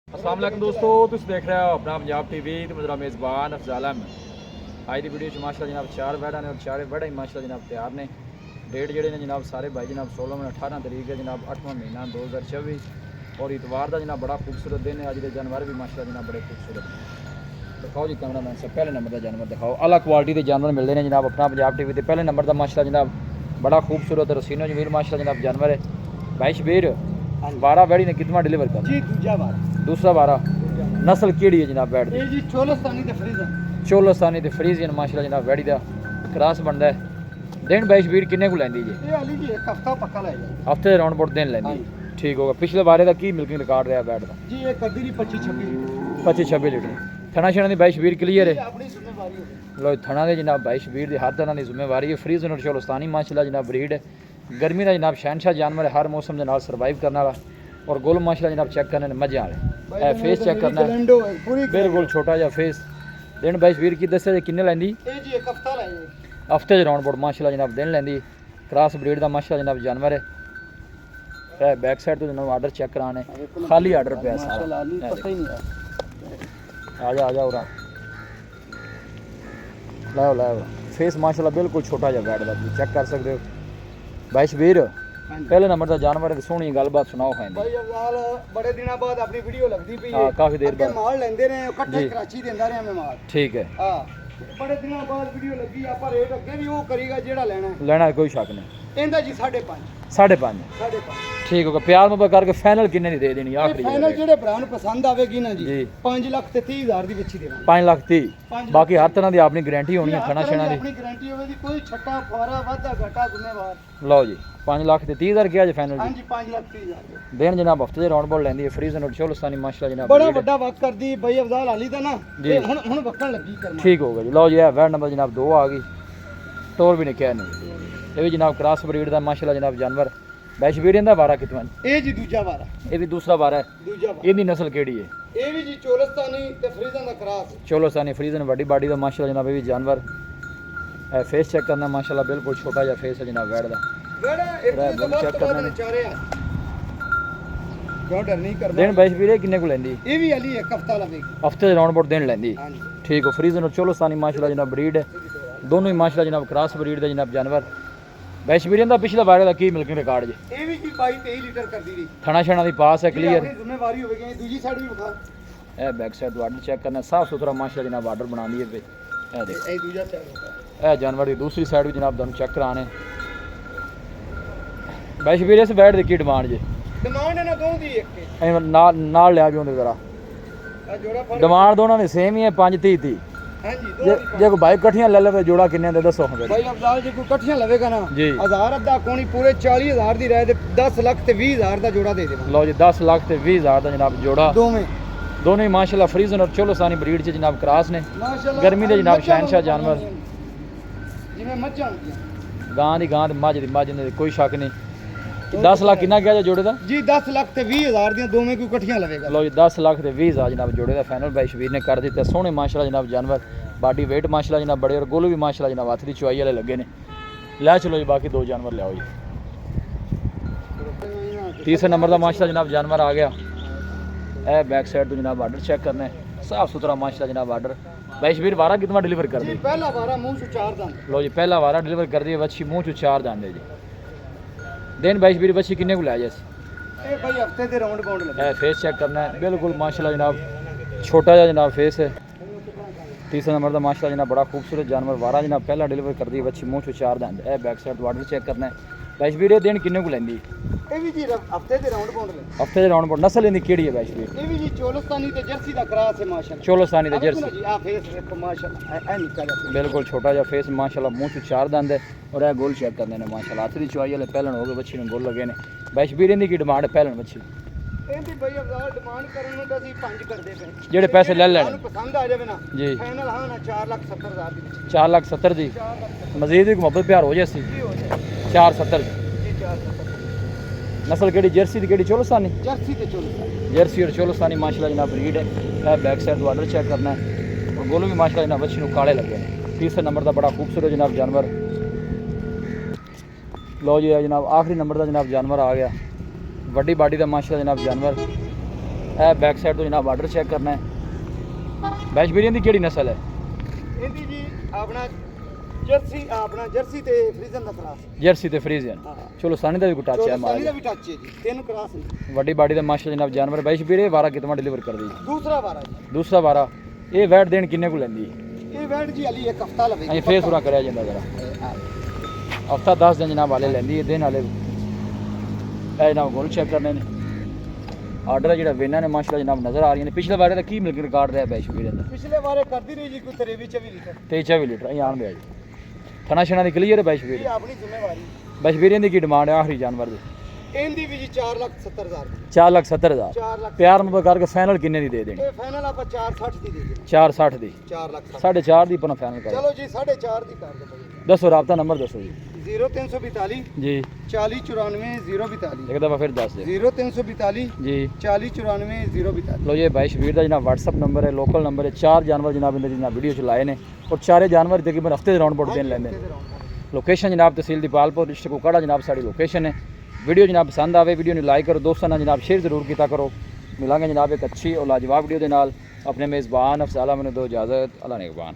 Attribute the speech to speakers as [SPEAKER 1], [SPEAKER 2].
[SPEAKER 1] अस्सलाम वालेकुम दोस्तों, तुम देख रहे हो अपना पंजाब टीवी तो मेरा मेज़बान अफजाल अहमद। आज की वीडियो माशाल्लाह जनाब चार बैडा ने और चारे बैडा ही माशाल्लाह जनाब तैयार ने। डेट जोड़े ने जनाब सारे भाई जनाब 16 में 18 तरीक है जनाब 8वां महीना 2024 और इतवार का जनाब बड़ा खूबसूरत दिन है। अज के जानवर भी माशाल्लाह जनाब बड़े खूबसूरत हैं। दिखाओ जी कैमरा मैन से पहले नंबर का जानवर दिखाओ। अलग क्वालिटी के जानवर मिलते हैं जनाब अपना पंजाब टीवी के पहले नंबर का माशाल्लाह जनाब बड़ा खूबसूरत रसीनो जमीर माशाल्लाह जनाब जानवर है। भाई शबीर 12 बैड़ी ने कितना डिलीवर कर
[SPEAKER 2] जी
[SPEAKER 1] दूसरा 12 नस्ल केड़ी है जनाब बैठ दी?
[SPEAKER 2] जी चोलस्तानी ते फ्रीजन
[SPEAKER 1] चोलस्तानी ते फ्रीजियन माशाल्लाह जनाब बैड़ी दा क्रॉस बनदा है। दिन बाई शबीर किन्ने को लैंदी जी?
[SPEAKER 2] ये अली जी एक हफ्ता पक्का ले जाए
[SPEAKER 1] हफ्ते दे राउंड बोर्ड दिन लैंदी। ठीक होगा। पिछले बारे दा की मिल्किंग रिकॉर्ड रहा बैठ दा?
[SPEAKER 2] जी ये कदी दी 25-26
[SPEAKER 1] 25-26 लीटर। थना शना दी बाई शबीर क्लियर है?
[SPEAKER 2] अपनी जिम्मेवारी होगी।
[SPEAKER 1] लो थना दे जनाब बाई शबीर दी हर तरह की जिम्मेवारी है। फ्रीजन और चोलस्तानी माशाल्लाह जनाब ब्रीड है। गर्मी का जनाब शहनशाह जानवर है, हर मौसम के नाल सर्वाइव करने वाला। और गोल माशाल्लाह जनाब चेक करने मजे वाले। फेस चेक करना है बिल्कुल छोटा जा फेस। दिन बाई शबीर की दस्या किन्ने लैंदी?
[SPEAKER 2] ये जी एक हफ्ता ले जाए
[SPEAKER 1] हफ्ते राउंड बोर्ड माशाल्लाह जनाब दिन लैंदी। क्रॉस ब्रीड का माशाल्लाह जनाब जानवर है। बैक साइड तो जनाब आर्डर चेक कराने खाली आर्डर पे है सारा।
[SPEAKER 2] माशाल्लाह अली पता ही नहीं है।
[SPEAKER 1] आ जा उरा लाओ फेस माशाल्लाह बिल्कुल छोटा जा बैठ दा चेक कर सकते हो। भाई शबीर पहले नंबर का जानवर है, सोहनी गलबात सुनाओ खाएं
[SPEAKER 2] भाई अफजाल बड़े दिनों बाद अपनी वीडियो लगदी पई
[SPEAKER 1] हां काफी देर बाद
[SPEAKER 2] माल लेंदे ने इकट्ठे कराची देंदा रहा मैं माल।
[SPEAKER 1] ठीक है
[SPEAKER 2] हां बड़े दिनों बाद वीडियो लगी आपा रेट अगे भी वो करेगा जेड़ा लेना है।
[SPEAKER 1] लेना कोई शक नहीं।
[SPEAKER 2] इंदा जी 5.5
[SPEAKER 1] 5.5 ठीक होगा। प्यार मोहब्बत करके फाइनल किन्ने दी दे देनी आखिरी
[SPEAKER 2] फाइनल जेड़े भरा नु पसंद आवेगी ना
[SPEAKER 1] जी।
[SPEAKER 2] जी 5,30,000 दी बच्ची देवांगे।
[SPEAKER 1] 5 लाख 30
[SPEAKER 2] 5
[SPEAKER 1] बाकी हर तरह की अपनी गारंटी होनी है खाना शाना दी।
[SPEAKER 2] अपनी गारंटी होवे दी कोई छट्टा फवारा वाधा घाटा जिम्मेवार।
[SPEAKER 1] लो जी 5 लाख ते 30,000 किया जे फाइनल
[SPEAKER 2] हां जी 5,30,000
[SPEAKER 1] दिन जनाब हफ्ते दे राउंड बोल लेंदी है। फ्रीजन और चोलस्तानी माशाल्लाह जनाब
[SPEAKER 2] बड़ा बड़ा वक्त कर दी भाई अफजाल अली दा ना
[SPEAKER 1] जी।
[SPEAKER 2] हुन वक्कन लगी करना।
[SPEAKER 1] ठीक होगा जी। लो जी है वैड नंबर जनाब 2 आ गई टोर भी नहीं क्या नहीं। ये भी जनाब क्रॉस ब्रीड का माशाल्लाह जनाब जानवर। बैश ब्रीड इंदा 12 कितना?
[SPEAKER 2] ए जी दूजा वारा
[SPEAKER 1] ये भी दूसरा 12 है।
[SPEAKER 2] दूजा वारा
[SPEAKER 1] ਇਹਦੀ ਨਸਲ ਕਿਹੜੀ ਹੈ?
[SPEAKER 2] ए भी जी चोलस्तानी ते फ्रीजन दा क्रॉस।
[SPEAKER 1] चोलस्तानी फ्रीजन बड़ी बाडी ਦਾ माशाल्लाह जनाब ये भी जानवर है। फेस चेक करना माशाल्लाह बिल्कुल छोटा जिहा फेस है जनाब वैड दा।
[SPEAKER 2] बड़ा एक
[SPEAKER 1] बड़ा
[SPEAKER 2] तो
[SPEAKER 1] चेक
[SPEAKER 2] बात
[SPEAKER 1] करना
[SPEAKER 2] बाद चारे आ क्यों डर नहीं करना।
[SPEAKER 1] दिन बैश ब्रीड किन्ने को लेंदी?
[SPEAKER 2] ए भी अली एक हफ्ता लगेगी।
[SPEAKER 1] हफ्ते राउंड बोर्ड दिन लेंदी।
[SPEAKER 2] हां जी
[SPEAKER 1] ठीक हो। फ्रीजन और चोलस्तानी माशाल्लाह जनाब ब्रीड है। दोनों ही माशाल्लाह जनाब क्रॉस ब्रीड ਦੇ जनाब जानवर। बैश ब्रीड ਦਾ ਪਿਛਲਾ ਬਾਰੇ ਦਾ ਕੀ ਮਿਲਕਿੰਗ ਰਿਕਾਰਡ ਜੀ?
[SPEAKER 2] ए भी जी 22-23 लीटर कर दी दी।
[SPEAKER 1] ਥਣਾ ਛਣਾ ਦੀ ਪਾਸ ਹੈ
[SPEAKER 2] क्लियर
[SPEAKER 1] क्लियर।
[SPEAKER 2] जिम्मेवारी होवेगी दूजी साइड भी बखा
[SPEAKER 1] ਇਹ बैक साइड ਤੋਂ ਆਰਡਰ ਚੈੱਕ ਕਰਨਾ ਸਾਫ ਸੁਥਰਾ ਮਾशाल्लाह जनाब आर्डर बना दिए पे। ਇਹ ਦੇਖੋ
[SPEAKER 2] ए दूजा साइड होगा।
[SPEAKER 1] ਇਹ जानवर ਦੀ दूसरी साइड भी जनाब ਤੁਹਾਨੂੰ ਚੈੱਕ ਕਰਾਣੇ। बैश ब्रीड ਇਸ ਬੈਡ ਦੀ ਕੀ ਡਿਮਾਂਡ ਜੀ?
[SPEAKER 2] डिमांड है ना दो दी एक के
[SPEAKER 1] ਐ ਨਾਲ ਲਿਆ ਵੀ ਹੁੰਦੇ ਜ਼ਰਾ
[SPEAKER 2] आ जोड़ा फर्क
[SPEAKER 1] ਡਿਮਾਂਡ ਦੋਨਾਂ ਦੀ ਸੇਮ ਹੀ ਹੈ 5-30
[SPEAKER 2] हां जी दो
[SPEAKER 1] ਜੇ ਜੇ ਕੋਈ ਬਾਈਕ ਇਕੱਠੀਆਂ ਲੈ ਲਵੇ ਜੋੜਾ ਕਿੰਨੇ ਦੇ ਦੱਸੋ ਹੁਣ
[SPEAKER 2] भाई अफजाल जी को कट्ठियां लवेगा ना
[SPEAKER 1] जी।
[SPEAKER 2] 1000 अद्धा कोनी पूरे 40,000 दी रहे ते 10 लाख ते 20,000 दा जोड़ा दे देवा
[SPEAKER 1] ਲਓ ਜੀ 10 ਲੱਖ ਤੇ 20,000 ਦਾ ਜਨਾਬ ਜੋੜਾ।
[SPEAKER 2] दो में
[SPEAKER 1] ਦੋਨੋਂ ਹੀ ਮਾਸ਼ਾਅੱਲਾ ਫਰੀਜ਼ਨ ਔਰ ਚੋਲਸਾਨੀ ਬਰੀਡ ਚ ਜਨਾਬ ਕ੍ਰਾਸ ਨੇ।
[SPEAKER 2] माशाल्लाह
[SPEAKER 1] गर्मी दे जनाब शहनशाह जानवर।
[SPEAKER 2] जिवें मच्छां होंदियां
[SPEAKER 1] ਗਾਂ ਦੀ ਗਾਂ ਤੇ ਮੱਝ ਦੀ ਮੱਝ ਨੇ ਕੋਈ ਸ਼ੱਕ ਨਹੀਂ। 10 ਲੱਖ ਕਿੰਨਾ ਗਿਆ ਜੋੜੇ ਦਾ?
[SPEAKER 2] जी 10 लाख ते 20,000 ਦੀਆਂ ਦੋਵੇਂ ਕੋਈ ਇਕੱਠੀਆਂ ਲਵੇਗਾ।
[SPEAKER 1] ਲਓ ਜੀ 10 ਲੱਖ ਤੇ 20,000 ਜਨਾਬ ਜੋੜੇ ਦਾ ਫਾਈਨਲ ਬਾਈ ਸ਼ਬੀਰ ਨੇ ਕਰ ਦਿੱਤਾ। ਸੋਹਣੇ ਮਾਸ਼ਾਅੱਲਾ ਜਨਾਬ जानवर ਬਾਡੀ weight ਮਾਸ਼ਾਅੱਲਾ ਜਨਾਬ ਬੜੇ ਔਰ ਗੋਲੂ ਵੀ ਮਾਸ਼ਾਅੱਲਾ ਜਨਾਬ ਹੱਥ ਦੀ ਚੁਆਈ ਵਾਲੇ ਲੱਗੇ ਨੇ। ਲੈ ਚਲੋ ਜੀ ਬਾਕੀ ਦੋ जानवर ਲਿਆਓ ਜੀ। तीसरे नंबर का माशाल्लाह जनाब जानवर आ गया। ए बैक साइड तो जनाब आर्डर चेक करना है साफ सुथरा माशाल्लाह जनाब आर्डर। भाई शबीर वारा कितना डिलीवर कर
[SPEAKER 2] जी
[SPEAKER 1] दी?
[SPEAKER 2] पहला वारा मुंह से चार दंद।
[SPEAKER 1] लो जी पहला वारा डिलीवर कर दिया बच्ची मुँह चो 4 दांदे जी। दिन भाई शबीर बच्ची किन्ने को लै जैसे?
[SPEAKER 2] ए भाई हफ्ते दे राउंड बाउंड लगे।
[SPEAKER 1] ए फेस चेक करना है बिल्कुल माशाल्लाह जनाब छोटा जा जनाब फेस है। तीसरा नंबर का माशाल्लाह जनाब बड़ा खूबसूरत जानवर वारा जनाब पहला डिलीवर कर दी बच्ची मुँह चो 4 दांद। ए बैक साइड तो आर्डर चेक करना है। भाई शबीर ये दिन किन्ने को लेंदी?
[SPEAKER 2] ए भी जी हफ्ते दे राउंड बाउंड लगे।
[SPEAKER 1] हफ्ते के राउंड पर नस्ल इनकी केड़ी है भाई शबीर?
[SPEAKER 2] ए भी जी चोलस्तानी ते जर्सी दा क्रॉस है माशाल्लाह।
[SPEAKER 1] चोलस्तानी ते
[SPEAKER 2] अब
[SPEAKER 1] जर्सी
[SPEAKER 2] जी आ फेस देखो माशाल्लाह ए निका जा
[SPEAKER 1] बिल्कुल छोटा जा फेस माशाल्लाह मुँह चो 4 दांद है। और यह गोल चेक करते हैं माशाल्लाह हाथ की चुआई वाले पहलन हो गए बच्ची ने गोल लगे ने। भाई शबीर इनकी की डिमांड है पहलन बच्ची
[SPEAKER 2] ਇਹਦੀ ਬਈ ਅਫਜ਼ਾਲ ਡਿਮਾਂਡ ਕਰਨ ਨੂੰ ਤਾਂ ਅਸੀਂ 5 ਕਰਦੇ ਪਏ।
[SPEAKER 1] ਜਿਹੜੇ ਪੈਸੇ ਲੈ ਲੈਣ
[SPEAKER 2] ਸਾਨੂੰ ਪਸੰਦ ਆ ਜਾਵੇ ਨਾ
[SPEAKER 1] ਜੀ
[SPEAKER 2] ਫਾਈਨਲ ਹਾਂ ਨਾ 4,70,000 ਦੀ ਵਿੱਚ
[SPEAKER 1] 4,70,000 ਦੀ
[SPEAKER 2] 4,70,000
[SPEAKER 1] ਮਜ਼ੀਦ ਵੀ ਮੁਹੱਬਤ ਪਿਆਰ ਹੋ ਜਾਏ ਸੀ
[SPEAKER 2] ਦੀ ਹੋ ਜਾਏ
[SPEAKER 1] 4,70,000
[SPEAKER 2] ਜੀ 4,70,000
[SPEAKER 1] नस्ल केड़ी जर्सी दी केड़ी चोलस्तानी?
[SPEAKER 2] जर्सी ते चोलस्तानी
[SPEAKER 1] जर्सी और चोलस्तानी माशाल्लाह जनाब ब्रीड है। यह बैक साइड तो आर्डर चेक करना है और गोलू भी माशाल्लाह जनाब बच्ची काले लगे हैं। तीसरे नंबर का बड़ा खूबसूरत जनाब जानवर। लो जी जनाब आखिरी नंबर का जनाब जानवर आ गया वड्डी बाडी का माशाल्लाह जनाब जानवर। ਇਹ ਬੈਕ ਸਾਈਡ ਤੋਂ ਜਨਾਬ ਆਰਡਰ ਚੈੱਕ ਕਰਨਾ ਹੈ। ਬੈਸ਼ ਵੀਰੀਆਂ ਦੀ ਕਿਹੜੀ ਨਸਲ ਹੈ?
[SPEAKER 2] ਇਹਦੀ ਜੀ ਆਪਣਾ ਜਰਸੀ ਤੇ ਫਰੀਜ਼ਨ ਦਾ ਕਰਾਸ।
[SPEAKER 1] ਜਰਸੀ ਤੇ ਫਰੀਜ਼ੀਅਨ।
[SPEAKER 2] ਹਾਂ।
[SPEAKER 1] ਚਲੋ ਸਾਨੀ ਦਾ ਵੀ ਕੋਈ ਟੱਚ ਹੈ
[SPEAKER 2] ਪਾਕਿਸਤਾਨੀ ਦਾ
[SPEAKER 1] ਮਾਲ।
[SPEAKER 2] ਵੀ ਟੱਚ ਹੈ ਜੀ, 3 ਕਰਾਸ ਨੇ।
[SPEAKER 1] ਵੱਡੀ ਬਾਡੀ ਦਾ ਮਾਸ਼ਾ ਜਨਾਬ ਜਾਨਵਰ। ਬੈਸ਼ ਵੀਰੇ ਵਾਰਾ ਕਿਤਨਾ ਡਿਲੀਵਰ ਕਰ ਦੀ?
[SPEAKER 2] ਦੂਸਰਾ ਵਾਰਾ ਜੀ।
[SPEAKER 1] ਦੂਸਰਾ ਵਾਰਾ। ਇਹ ਵੈਟ ਦੇਣ ਕਿੰਨੇ ਕੋ ਲੈਂਦੀ ਹੈ?
[SPEAKER 2] ਇਹ ਵੈਟ ਜੀ ਅਲੀ ਇੱਕ ਹਫਤਾ ਲਵੇ
[SPEAKER 1] ਅਸੀਂ ਫੇਰ ਸੁਰਾ ਕਰਿਆ ਜਾਂਦਾ ਜਰਾ। ਹਫਤਾ 10 ਦਿਨ ਜਨਾਬ ਵਾਲੇ ਲੈਂਦੀ ਹੈ ਦਿਨ ਵਾਲੇ। ਇਹ ਜਨਾਬ ਗੋਲ ਚੈੱਕ ਕਰਨੇ ਨੇ। ਆਰਡਰ ਜਿਹੜਾ ਵੇਨਾ ਨੇ ਮਾਸ਼ਾਅੱਲਾ ਜਨਾਬ ਨਜ਼ਰ ਆ ਰਹੀਆਂ ਨੇ। ਪਿਛਲੇ ਵਾਰੇ ਦਾ ਕੀ ਮਿਲਕ ਰਿਕਾਰਡ ਰਿਹਾ ਬੈਸ਼ ਵੀਰੇ ਦਾ?
[SPEAKER 2] ਪਿਛਲੇ ਵਾਰੇ ਕਰਦੀ ਰਹੀ ਜੀ ਕੋਈ 23-24 ਲੀਟਰ।
[SPEAKER 1] 23 ਲੀਟਰ ਇਹ ਆਣ ਬਿਆ ਜੀ। ਥਣਾ ਛਣਾ ਦੀ ਕਲੀਅਰ ਹੈ ਬੈਸ਼ ਵੀਰੇ?
[SPEAKER 2] ਇਹ ਆਪਣੀ ਜ਼ਿੰਮੇਵਾਰੀ।
[SPEAKER 1] ਬੈਸ਼ ਵੀਰੇ ਦੀ ਕੀ ਡਿਮਾਂਡ ਹੈ ਆਖਰੀ ਜਾਨਵਰ ਦੀ?
[SPEAKER 2] ਇਹਦੀ ਵੀ ਜੀ 4,70,000।
[SPEAKER 1] 4,70,000।
[SPEAKER 2] 4 ਲੱਖ।
[SPEAKER 1] ਪਿਆਰ ਮੁਹੱਬਤ ਕਰਕੇ ਫਾਈਨਲ ਕਿੰਨੇ ਦੀ ਦੇ ਦੇਣੀ?
[SPEAKER 2] ਇਹ ਫਾਈਨਲ ਆਪਾਂ 4,60 ਦੀ ਦੇ ਦੇਣੀ।
[SPEAKER 1] 4,60 ਦੀ।
[SPEAKER 2] 4,60,000।
[SPEAKER 1] 4.5 ਦੀ ਪਨਾ ਫਾਈਨਲ ਕਰ।
[SPEAKER 2] ਚਲੋ ਜੀ 4.5 ਦੀ ਕਰ ਦਿਓ ਭਾਈ।
[SPEAKER 1] ਦੱਸੋ ਰਾਬਤਾ ਨੰਬਰ ਦੱਸੋ ਜੀ।
[SPEAKER 2] 0342
[SPEAKER 1] ਜੀ
[SPEAKER 2] 4094 042।
[SPEAKER 1] ਇੱਕ ਦਫਾ ਫਿਰ ਦੱਸ ਦਿਓ
[SPEAKER 2] 0342
[SPEAKER 1] ਜੀ।
[SPEAKER 2] 4094 042।
[SPEAKER 1] ਲੋ ਜੀ ਬਾਈ ਸ਼ਬੀਰ ਦਾ ਜਨਾਬ WhatsApp ਨੰਬਰ ਹੈ, ਲੋਕਲ ਨੰਬਰ ਹੈ। 4 ਜਾਨਵਰ ਜਨਾਬ ਇਹਦੇ ਜਨਾਬ ਵੀਡੀਓ ਚ ਲਾਏ ਨੇ ਔਰ ਚਾਰੇ ਜਾਨਵਰ ਤਕਰੀਬਨ ਹਫਤੇ ਦੇ ਰਾਉਂਡ ਬੋਰਡ ਦੇਣ ਲੈਂਦੇ ਨੇ। ਲੋਕੇਸ਼ਨ ਜਨਾਬ ਤਹਿਸੀਲ ਦੀਪਾਲਪੁਰ ਡਿਸਟ੍ਰਿਕਟ ਕੋਕੜਾ ਜਨਾਬ ਸਾਡੀ ਲੋਕੇਸ਼ਨ ਹੈ। ਵੀਡੀਓ ਜਨਾਬ ਪਸੰਦ ਆਵੇ ਵੀਡੀਓ ਨੂੰ ਲਾइक करो, दोस्तों ਨਾਲ जनाब शेयर ज़रूर किया करो। मिलेंगे जनाब एक अच्छी और लाजवाब वीडियो के नाल। अपने मेज़बान अफज़ाल अहमद दो इजाज़त। अल्लाह निगहबान।